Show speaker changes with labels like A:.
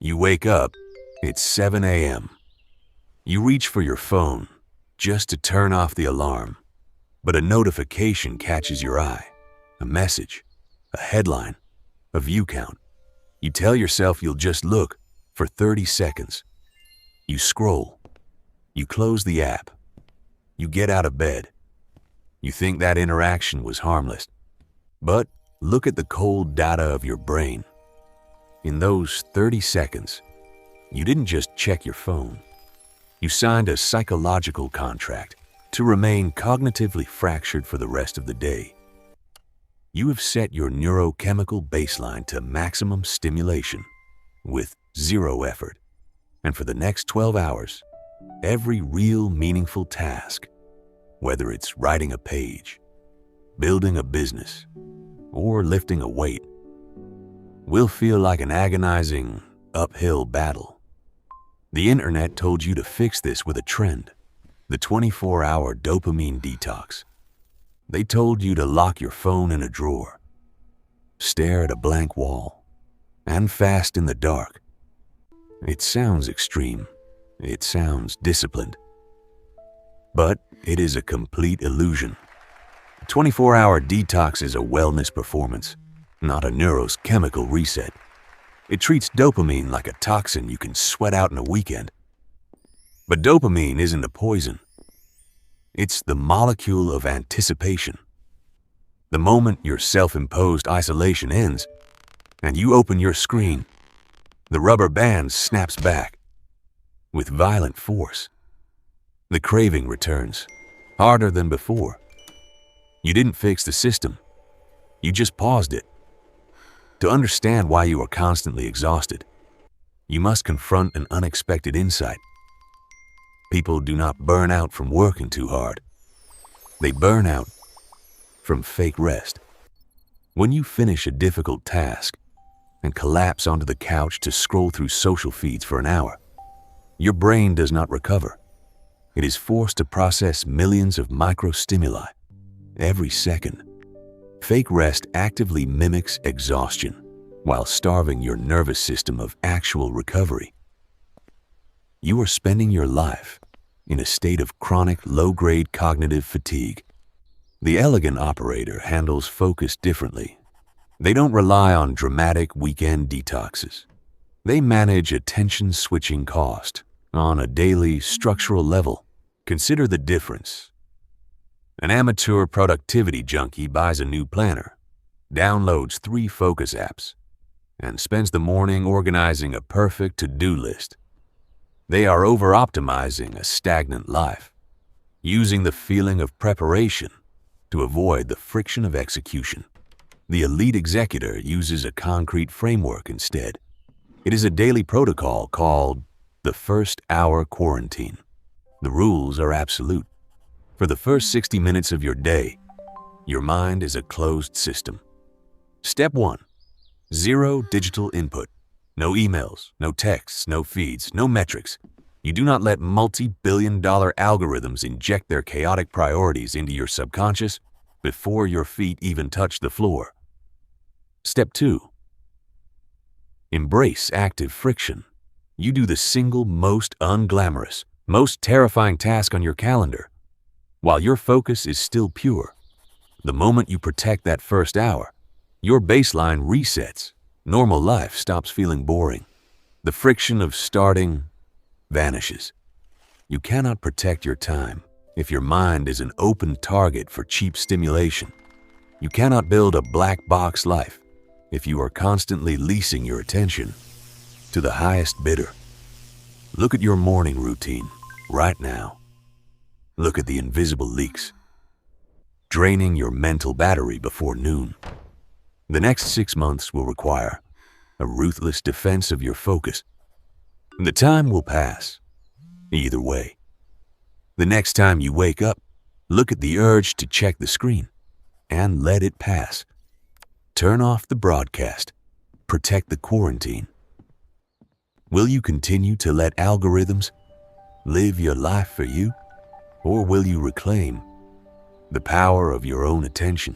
A: You wake up, it's 7 a.m. You reach for your phone just to turn off the alarm, but a notification catches your eye. A message, a headline, a view count. You tell yourself you'll just look for 30 seconds. You scroll. You close the app. You get out of bed. You think that interaction was harmless. But look at the cold data of your brain. In those 30 seconds, you didn't just check your phone. You signed a psychological contract to remain cognitively fractured for the rest of the day. You have set your neurochemical baseline to maximum stimulation with zero effort. And for the next 12 hours, every real meaningful task, whether it's writing a page, building a business, or lifting a weight, will feel like an agonizing uphill battle. The internet told you to fix this with a trend, the 24-hour dopamine detox. They told you to lock your phone in a drawer, stare at a blank wall, and fast in the dark. It sounds extreme. It sounds disciplined. But it is a complete illusion. A 24-hour detox is a wellness performance, not a neurochemical reset. It treats dopamine like a toxin you can sweat out in a weekend. But dopamine isn't a poison. It's the molecule of anticipation. The moment your self-imposed isolation ends and you open your screen, the rubber band snaps back with violent force. The craving returns, harder than before. You didn't fix the system. You just paused it. To understand why you are constantly exhausted, you must confront an unexpected insight. People do not burn out from working too hard. They burn out from fake rest. When you finish a difficult task and collapse onto the couch to scroll through social feeds for an hour, your brain does not recover. It is forced to process millions of microstimuli every second. Fake rest actively mimics exhaustion while starving your nervous system of actual recovery. You are spending your life in a state of chronic low-grade cognitive fatigue. The elegant operator handles focus differently. They don't rely on dramatic weekend detoxes. They manage attention-switching cost on a daily structural level. Consider the difference. An amateur productivity junkie buys a new planner, downloads 3 focus apps, and spends the morning organizing a perfect to-do list. They are over-optimizing a stagnant life, using the feeling of preparation to avoid the friction of execution. The elite executor uses a concrete framework instead. It is a daily protocol called the first-hour quarantine. The rules are absolute. For the first 60 minutes of your day, your mind is a closed system. Step 1. Zero digital input. No emails, no texts, no feeds, no metrics. You do not let multi-billion-dollar algorithms inject their chaotic priorities into your subconscious before your feet even touch the floor. Step 2. Embrace active friction. You do the single most unglamorous, most terrifying task on your calendar, while your focus is still pure. The moment you protect that first hour, your baseline resets. Normal life stops feeling boring. The friction of starting vanishes. You cannot protect your time if your mind is an open target for cheap stimulation. You cannot build a black box life if you are constantly leasing your attention to the highest bidder. Look at your morning routine right now. Look at the invisible leaks, draining your mental battery before noon. The next 6 months will require a ruthless defense of your focus. The time will pass, either way. The next time you wake up, look at the urge to check the screen and let it pass. Turn off the broadcast. Protect the quarantine. Will you continue to let algorithms live your life for you, or will you reclaim the power of your own attention?